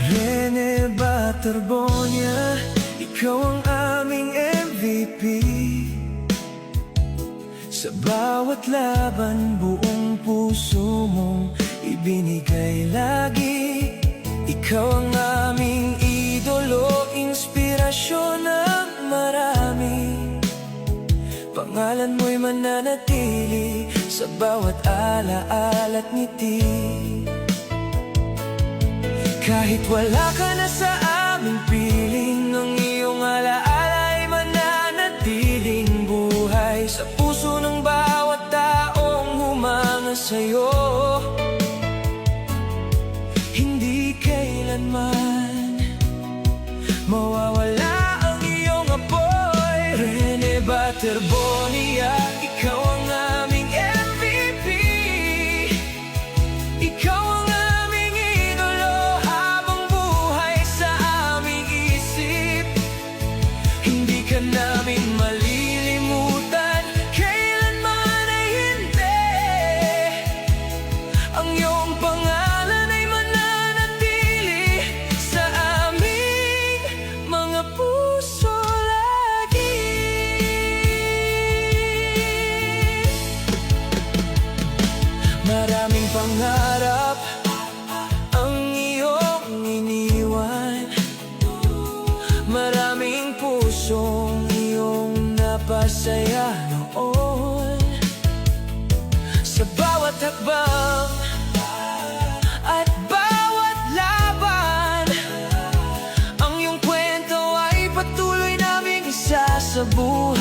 Rene Baterbonia, ikaw ang aming MVP. Sa bawat laban, buong puso mong ibinigay lagi. Ikaw ang aming idolo, inspirasyon ng marami. Pangalan mo'y mananatili sa bawat alaala't ngiti. Kahit wala ka na sa aming piling, ang iyong alaala ay mananatiling buhay sa puso ng bawat taong humanga sa'yo. Hindi kailanman mawawala ang iyong apoy. Rene Baterbonia, ikaw ang aming MVP. Ikaw ang aming idolo habang buhay sa aming isip. Hindi ka namin malilimutan, kailanman ay hindi. Ang iyong pangalan ay mananatili sa aming mga puso lagi. Maraming pangarap ang iyong iniwan, maraming pusong iyong napasaya noon. Sa bawat hakbang at bawat laban, ang iyong kwento ay patuloy naming isasabuhay.